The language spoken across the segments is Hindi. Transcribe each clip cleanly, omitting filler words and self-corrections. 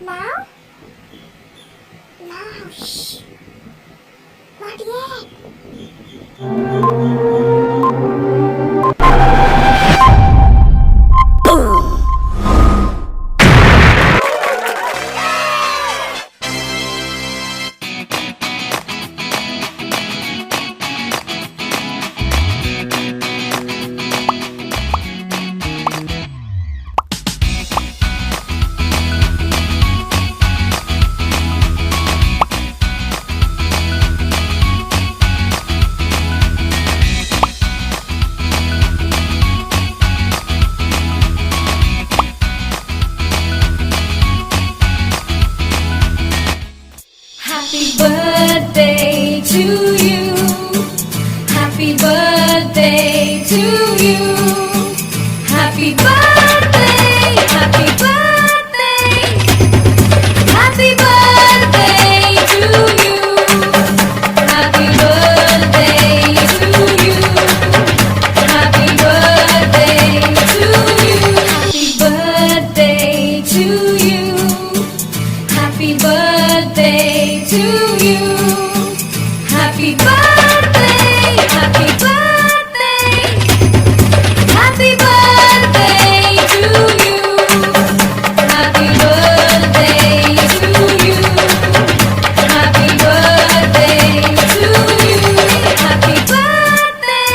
Now? Now, shh. Not yet. Happy birthday to you. Happy birthday to you. Happy birthday. Happy birthday. Happy birthday to you. Happy birthday to you. Happy birthday to you. Happy birthday to you. Happy birthday to you. Happy birthday. Happy birthday. Happy birthday to you. Happy birthday to you. Happy birthday to you. Happy birthday.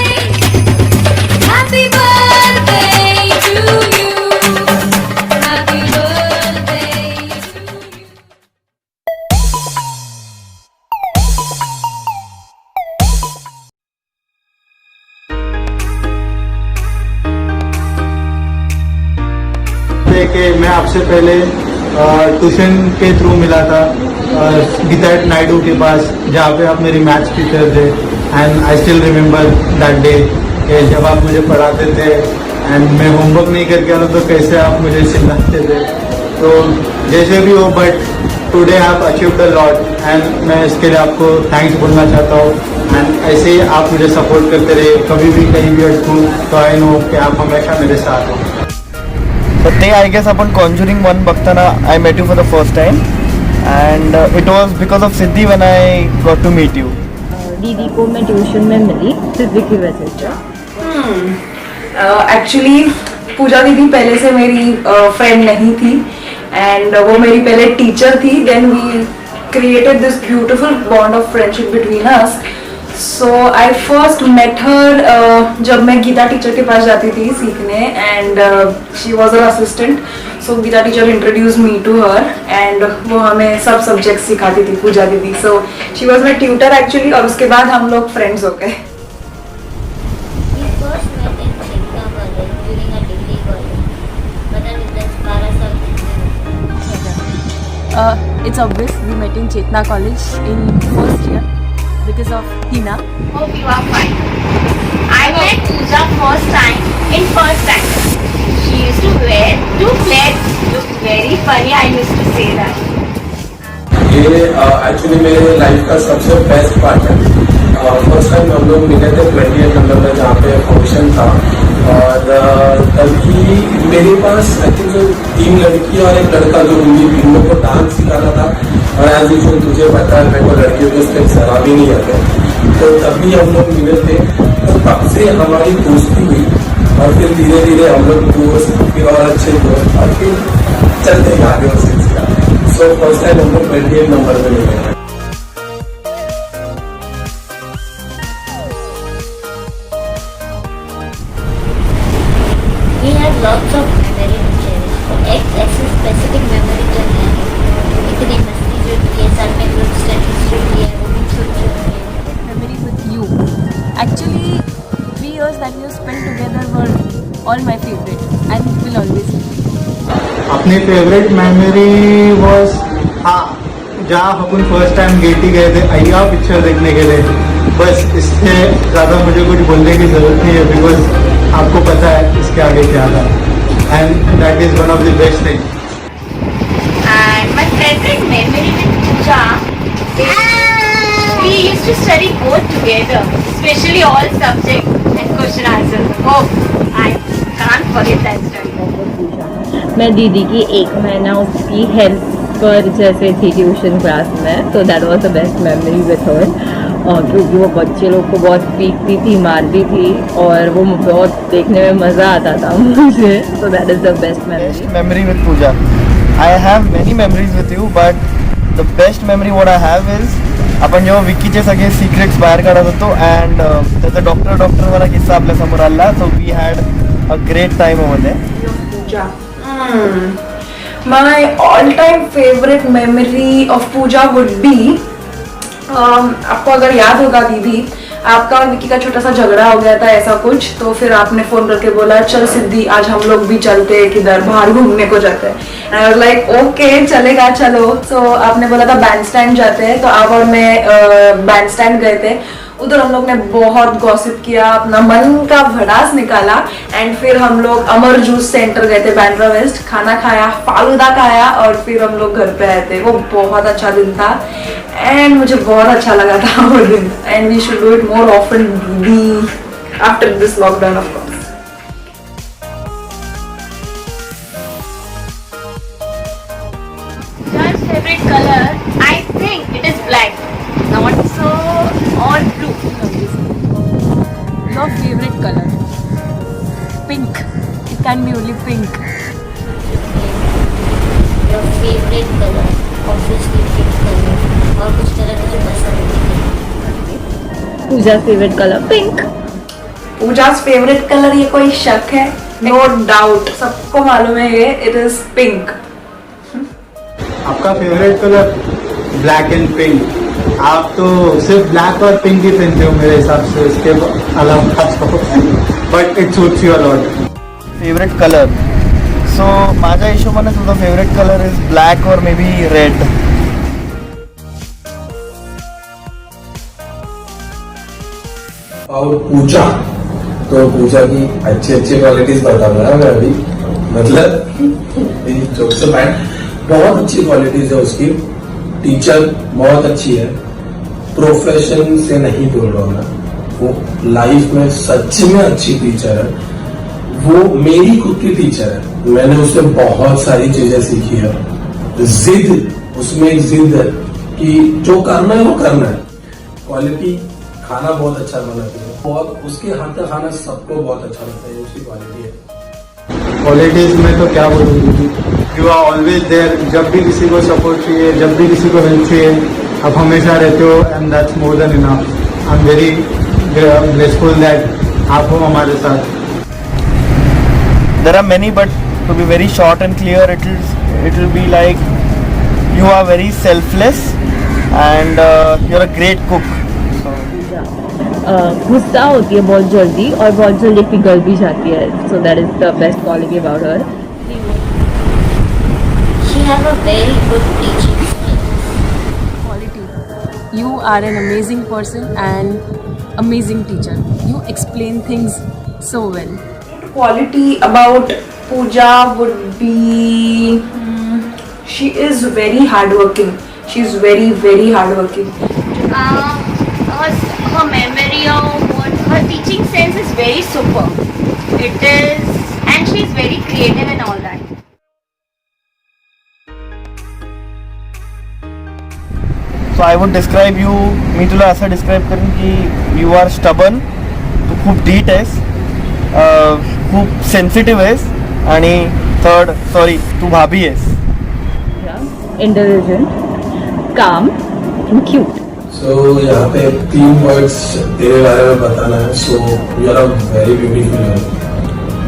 Happy birthday to you. Happy birthday to you. कि मैं आपसे पहले ट्यूशन के थ्रू मिला था गीता नायडू के पास, जहाँ पे आप मेरी मैथ्स टीचर थे। And I still remember that day कि जब आप मुझे पढ़ाते थे एंड मैं होमवर्क नहीं करके आता तो कैसे आप मुझे चिल्लाते थे। तो जैसे भी हो, बट टुडे आप अचीव्ड अ लॉट एंड मैं इसके लिए आपको थैंक्स बोलना चाहता हूँ। एंड ऐसे ही आप मुझे सपोर्ट करते रहे, कभी भी कहीं भी अटकूँ तो आई नो कि आप हमेशा मेरे साथ हो। तर ते आय गेस आपण कॉन्ज्युरिंग 1 बघताना I met you for the first time and it was because of Siddhi when I got to meet you. दीदी को मैं ट्यूशन में मिली सिद्धि की वजह से। एक्चुअली पूजा दीदी पहले से मेरी फ्रेंड नहीं थी एंड वो मेरी पहले टीचर थी। Then we created this beautiful bond of friendship between us. So I first met her जब मैं गीता टीचर के पास जाती थी सीखने and she was uh assistant. So Geeta teacher introduce me to her and वो हमें सब सब्जेक्ट सिखाती थी, पूजा दीदी। So she was my tutor actually, और उसके बाद हम लोग फ्रेंड्स हो गए। We first met in Chekka College during a degree college, but then with the Parasol. It's obvious we met in Chetna College in first year because of Hina. Hope you are fine. I met Pooja first time in first standard. She used to wear 2 plaits. Looked very funny. I used to say that. ये एक्चुअली मेरे लाइफ का सबसे बेस्ट पार्ट है। फर्स्ट टाइम हम लोग मिले थे 28 नंबर में, जहाँ पे फंक्शन था। और तभी मेरे पास आई थिंक 3 लड़की और 1 लड़का जो हिंदी इन लोग को डांस सिखाना था। और एज यूजुअल तुझे पता है मेरे को लड़कियों के स्टेप्स जरा भी नहीं आते, तो तभी हम लोग मिले थे। तो तब से हमारी दोस्ती हुई और फिर धीरे धीरे हम लोग दोस्त, फिर और अच्छे दोस्त, और फिर चलते ही आगे वो सिलसिला। सो फर्स्ट टाइम हम लोग 28 नंबर में मिले थे। We had lots of memory to cherish. but एक ऐसी स्पेसिफिक मेमोरी जो है, इतनी मस्ती जो की है, साथ में ग्रुप स्टडीज जो की है, वो भी सोचो है। Memory with you. Actually, 3 years that we spent together were all my favorite and will always be. अपनी फेवरेट मेमोरी वॉज, हाँ, जहाँ अपन फर्स्ट टाइम गेटी गए थे अय्या पिक्चर देखने के लिए। बस इससे ज़्यादा मुझे कुछ बोलने की ज़रूरत नहीं है, बिकॉज आपको पता है इसके आगे क्या था। And that is one of the best thing. And my favorite memory with Pooja is we used to study both together, especially all subjects and question answers. Oh, I can't forget that study. मैं दीदी की 1 महीना उसकी हेल्प पर जैसे थी ट्यूशन क्लास में, तो that was the best memory with her, क्योंकि वो बच्चे लोग को बहुत पीटती थी, मारती थी, और वो बहुत देखने में मज़ा आता था मुझे, तो that is the best memory. memory with Pooja. I have many memories with you, but the best memory what I have is आपण जेव्हा विकीचे सगळे सिक्रेट्स बाहेर काढत होतो अँड त्याचा डॉक्टर वाला किस्सा आपल्या समोर आला, so we had a great time over there. Pooja. My all-time favorite memory of Pooja would be, आपको अगर याद होगा दीदी, आपका और विकी का छोटा सा झगड़ा हो गया था ऐसा कुछ, तो फिर आपने फोन करके बोला चल सिद्धि आज हम लोग भी चलते हैं किधर बाहर घूमने को जाते हैं. And I was like okay चलेगा चलो. सो आपने बोला था बैंड स्टैंड जाते हैं, तो आप और मैं बैंड स्टैंड गए थे. उधर हम लोग ने बहुत गॉसिप किया, अपना मन का भड़ास निकाला, एंड फिर हम लोग अमर जूस सेंटर गए थे बैंड्रा वेस्ट, खाना खाया, फालूदा खाया, और फिर हम लोग घर पे आए थे. वो बहुत अच्छा दिन था एंड मुझे बहुत अच्छा लगा था वो दिन. And we should do it more often दीदी after this lockdown of course. Pooja's favorite color, I think it is black, not so or blue. Your favorite color? Pink. It can be only pink. Your favorite color, obviously pink color. और कुछ कलर मुझे पसंद नहीं. Pooja's favorite color? Pink. Pooja's favourite colour, ये कोई शक है? नो डाउट, सबको मालूम है ये, इट इज पिंक. आपका favourite colour black and pink. आप तो सिर्फ ब्लैक और पिंक ही पहनते हो मेरे हिसाब से, इसके अलावा but it suits you a lot. Favourite colour, so माझ्या हिशोबाने तुझा फेवरेट कलर इज ब्लॅक और मे बी रेड. और पूजा, तो पूजा की अच्छी क्वालिटीज बताऊंगा मैं अभी. मतलब जोक से बैठ, बहुत अच्छी क्वालिटीज है उसकी. टीचर बहुत अच्छी है, प्रोफेशन से नहीं बोल रहा हूँ मैं, वो लाइफ में सच में अच्छी टीचर है. वो मेरी खुद की टीचर है, मैंने उससे बहुत सारी चीजें सीखी है. जिद, उसमें एक जिद है कि जो करना है वो करना है. क्वालिटी, खाना बहुत अच्छा बनाती है, बहुत उसके हाथ का खाना सबको बहुत अच्छा लगता है, उसकी क्वालिटी है. क्वालिटीज में तो क्या बोलूँगी, यू आर ऑलवेज देयर. जब भी किसी को सपोर्ट चाहिए, जब भी किसी को हेल्प चाहिए, आप हमेशा रहते हो, and that's more than enough. I am very blessful that आप हो हमारे साथ. There are many, but to be very short and clear, it will be like you are very selfless and you're a great cook. गुस्सा होती है बहुत जल्दी और बहुत जल्दी पिघल भी जाती है, so that is the best quality about her. She have a very good teaching skills. Quality. You are an amazing person and amazing teacher. You explain things so well. Quality about Pooja would be, she is very hardworking. She is very very hardworking. Her memory of her teaching sense is very super. It is, and she is very creative and all that. So I would describe you, मी तुला असं डिस्क्राईब करेन की यू आर स्टबन, तू खूप डीट आहेस, खूप सेन्सिटिव्ह आहेस, आणि तू भाभी आहेस. Intelligent, calm, and cute. सो यहाँ पे 3 वर्ड्स तेरे बारे में बताना है. So you are a very beautiful girl,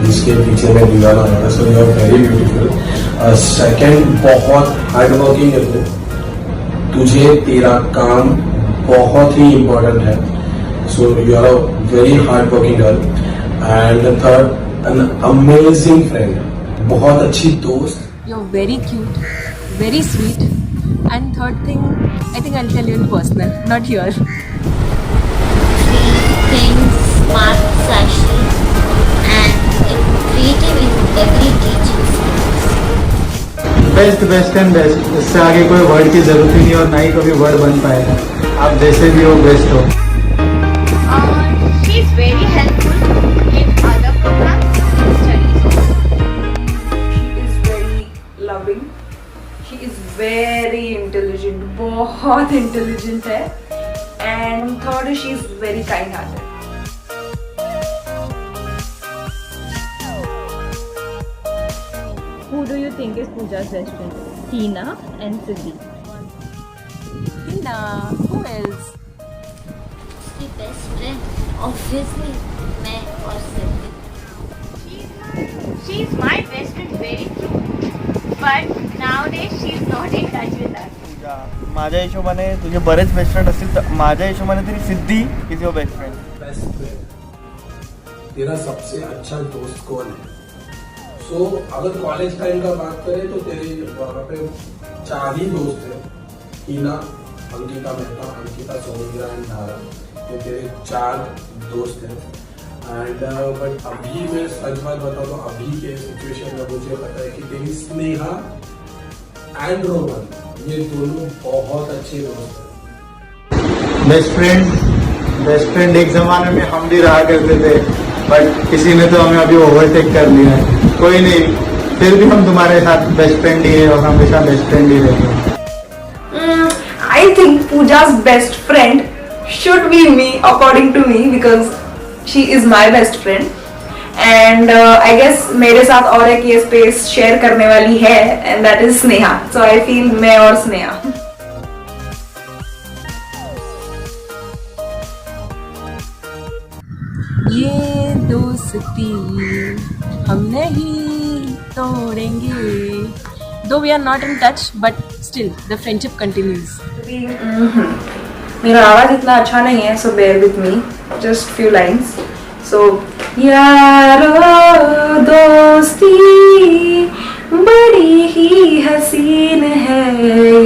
जिसके पीछे मैं दीवाना हूँ. So you are very beautiful. Second, बहुत हार्ड वर्किंग है तू. तुझे तेरा काम बहुत ही इम्पोर्टेंट है. So you are a very hard working girl. And third, an amazing friend, बहुत अच्छी दोस्त. You're very cute, very sweet, and third thing, I think I'll tell you in personal, not here. 3 things, smart, sassy, and creative in every teaching skills. Best and best. इससे आगे कोई वर्ड की जरूरत ही नहीं, और ना ही कभी वर्ड बन पाएगा. आप जैसे भी हो बेस्ट हो. She is very helpful in other programs, in studies also. She is very loving. She is very intelligent, बहुत इंटेलिजेंट है. And third, she is very kind hearted. Who do you think is Pooja's best friend? Tina and Siddhi. Tina, who else? उसकी बेस्ट फ्रेंड ऑब्वियसली मैं और सिद्धि. She's my best friend, very true. But nowadays she's not in touch with us. पूजा, माझ्या हिशोबाने तुझे बरेच बेस्ट फ्रेंड असतील तर माझ्या हिशोबाने तरी Siddhi is your best friend. Best friend तेरा सबसे अच्छा दोस्त कौन है? सो अगर कॉलेज टाइम का बात करें तो तेरे वहाँ पे 4 ही दोस्त हैं. हीना, अंकिता मेहता, अंकिता सोनिया एंड धारा, ये तेरे 4 दोस्त हैं. एंड बट अभी मैं सच बात बताऊँ तो अभी के सिचुएशन में मुझे पता है कि तेरी स्नेहा एंड रोहन, ये दोनों बहुत अच्छे दोस्त हैं. बेस्ट फ्रेंड एक जमाने में हम भी रहा करते थे, बट किसी ने तो हमें अभी ओवरटेक कर लिया है. कोई नहीं, फिर भी हम तुम्हारे साथ बेस्ट फ्रेंड ही है और हमेशा बेस्ट फ्रेंड ही रहेंगे. I think Pooja's best friend should be me, according to me, because she is my best friend. And I guess मेरे साथ और एक ये space share करने वाली है, and that is Sneha. So I feel मैं और Sneha. ये दोस्ती हम नहीं तोड़ेंगे. Though we are not in touch, but still the friendship continues. मेरा आवाज इतना अच्छा नहीं है, so bear with me. Just few lines. So यारो दोस्ती बड़ी ही हसीन है,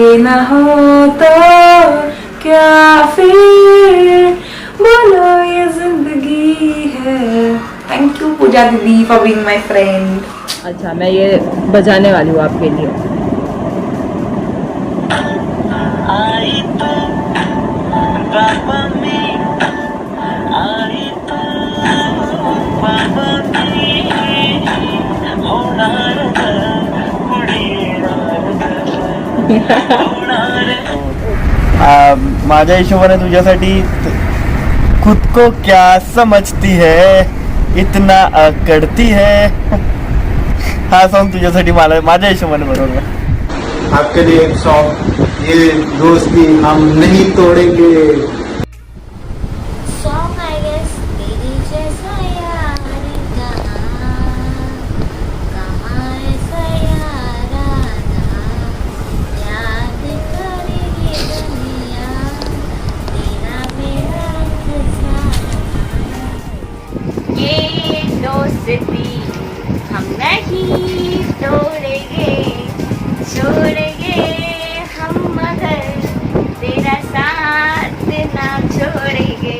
ये ना हो तो क्या फिर बोलो ये जिंदगी है. थैंक यू पूजा दीदी फॉर बीइंग माय फ्रेंड. अच्छा, मैं ये बजाने वाली हूँ आपके लिए. माझ्या हिशोबाने तुझ्यासाठी खुद को क्या समझती है इतना करती है. हा सॉन्ग तुझ्यासाठी मला माझ्या हिशोबाने बरोबर आहे. आपके लिए एक सॉन्ग, ये दोस्ती हम नहीं तोड़ेंगे. सॉन्ग आई गेस तेरी जैसा यार कहाँ ऐसा यार आना, याद करेगी दुनिया तेरा मेरा इंतजार. ये दोस्ती हम नहीं तोड़ेंगे, छोड़ेंगे हम मगर तेरा साथ ना छोड़ेंगे.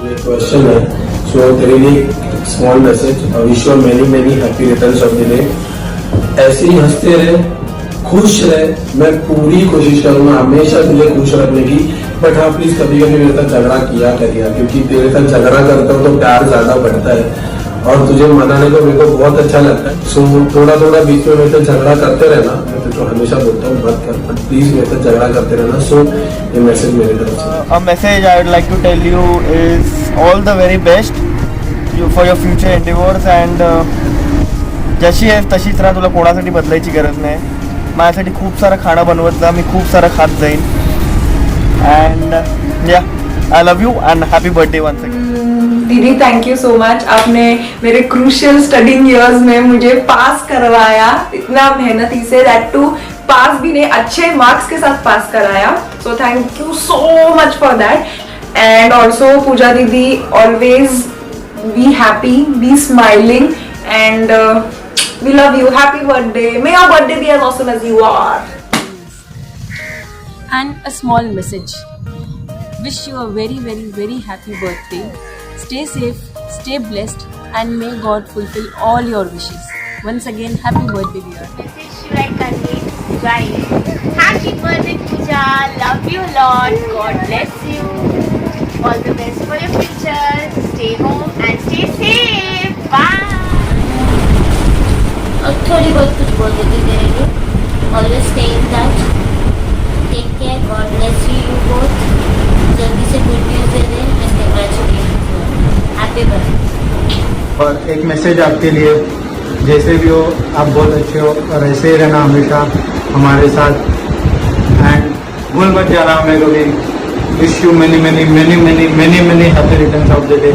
ये क्वेश्चन है. सो तेरे लिए small message, wish you many many happy returns of the day. ऐसे ही हंसते रहे, खुश रहे. मैं पूरी कोशिश करूंगा हमेशा तुझे खुश रखने की. बट हाँ प्लीज कभी कभी मेरे साथ झगड़ा किया करिए, क्योंकि तेरे साथ झगड़ा करता हूँ तो प्यार ज्यादा बढ़ता है और तुझे मनाने को मेरे को बहुत अच्छा लगता है. सो थोड़ा थोड़ा बीच में मेरे साथ झगड़ा करते रहना. मैं तुझको हमेशा बोलता हूँ मत कर, बट प्लीज मेरे साथ झगड़ा करते रहना. सो ये मैसेज मेरे तरफ से. A message I would like to tell you is all the very best for your future endeavors and जशी आहेस तशीच राहा. तुला कोणासाठी बदलायची गरज नाही. माझ्यासाठी खूप सारं खाणं बनवत जा, मी खूप सारं खात जाईन. And yeah I love you and happy birthday once again. दीदी थैंक यू सो मच. आपने मेरे क्रूशियल स्टडिंग इयर्स में मुझे पास करवाया इतना मेहनती से, दैट टू पास भी नहीं, अच्छे मार्क्स के साथ पास कराया. So thank you so much for that. And also Pooja दीदी, always be happy, be smiling and we love you. Happy birthday. May your birthday be as awesome as you are. And a small message. Wish you a very, very, very happy birthday. Stay safe, stay blessed, and may God fulfill all your wishes. Once again, happy birthday, dear. Message should I convey, guys? Happy birthday, Pooja. Love you a lot. God bless you. All the best for your future. Stay home and stay safe. Bye. थोड़ी बहुत कुछ बोल देती हूँ तेरे लिए। Always stay in touch, take care, God bless you both. जल्दी से गुड न्यूज़ दे दे एंड कंग्रेचुलेशन, हैप्पी बर्थडे। और एक मैसेज आपके लिए, जैसे भी हो आप बहुत अच्छे हो और ऐसे ही रहना हमेशा हमारे साथ। एंड भूल मत जाना हमें कभी। Wish you many many many many many many happy returns of the day.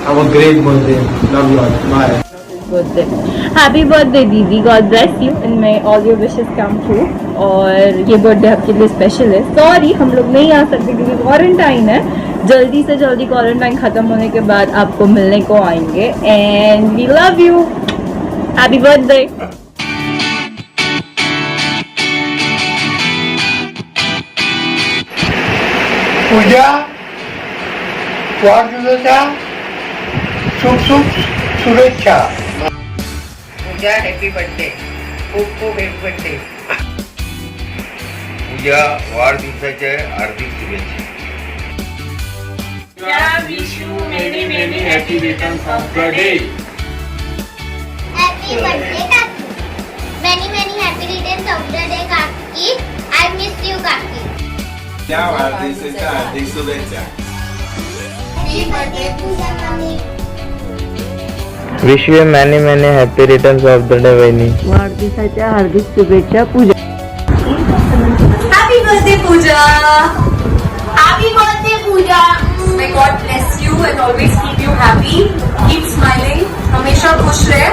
Have a great birthday, love you all, bye. birthday. Happy birthday दीदी, God bless you and may all your wishes come true। और ये बर्थडे आपके लिए स्पेशल है। सॉरी हम लोग नहीं आ सकते क्योंकि क्वारंटाइन है। जल्दी से जल्दी क्वारंटाइन खत्म होने के बाद आपको मिलने को आएंगे and we love you. Happy birthday. Pooja वाढदिवसाच्या शुभ शुभ शुभेच्छा। पूजा हॅपी बर्थडे, खूप खूप हॅपी बर्थडे। पूजा वाढदिवसाच्या हार्दिक शुभेच्छा। Wish you many many happy returns of the day. Happy birthday, Kaki. Many, many happy returns of the day, Kaki. I miss you, Kaki. त्या वाढदिवसाच्या हार्दिक शुभेच्छा। Happy birthday, Pooja Mami. Wish you many many happy returns of the day वहिनी। वाढदिवसाच्या हार्दिक शुभेच्छा पूजा। Happy birthday, Pooja. Happy birthday, Pooja. May God bless you and always keep you happy. Keep smiling. हमेशा खुश रहे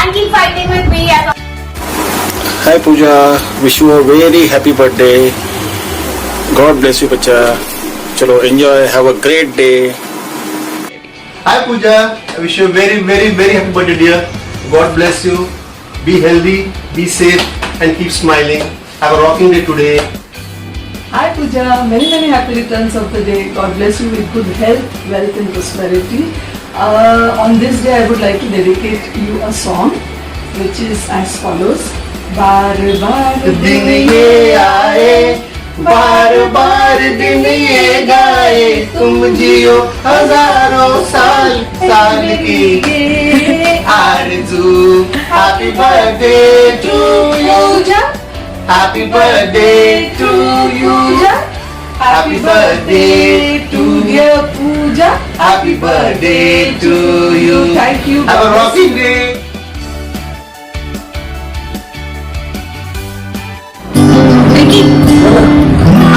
and keep fighting with me as Hi Pooja, wish you a very happy birthday. God bless you बच्चा। चलो enjoy, have a great day. Hi Pooja, I wish you a very very very happy birthday dear. God bless you. Be healthy, be safe and keep smiling. Have a rocking day today. Hi Pooja, many many happy returns of the day. God bless you with good health, wealth and prosperity. On this day I would like to dedicate you a song which is as follows. बार बार दिन ये आए, बार बार दिन ये गाए, तुम जियो हजारों साल साल की ये आरज़ू। Happy birthday to you, happy birthday to you, happy birthday to dear Pooja. happy birthday to you. Thank you. Have a rocking day.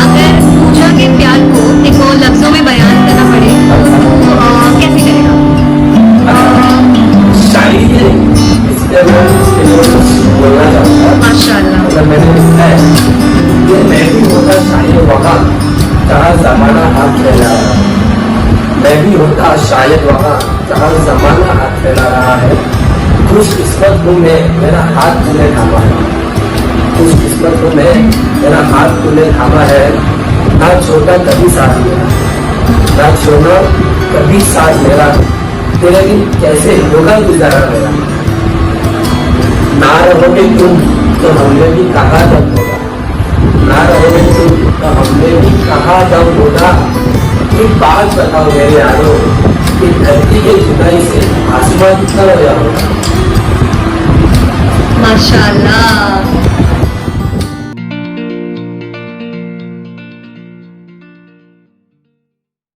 अगर पूजा के प्यार को देखो लफ्जों में बयान करना पड़े तो कैसे करेगा? माशाल्लाह। मैं भी होता शायद वहाँ जहाँ जमाना हाथ फैला रहा है। मैं भी होता शायद वहाँ जहाँ जमाना हाथ फैला रहा है। खुश किस्मत हूँ मैं, मेरा हाथ तूने थामा है। खुश किस्मत हूँ मैं, मेरा हाथ तूने थामा है। ना छोटा कभी साथ मेरा, ना छोड़ना कभी साथ मेरा। तेरे दिन कैसे होगा गुजारा मेरा। ना रहोगे तुम तो हमने भी कहा जब होगा, ना रहोगे तुम तो हमने भी कहा जब होगा। एक बात बताओ मेरे यारों, कि धरती के जुदाई से आसमान कितना रोया होगा। माशाल्लाह।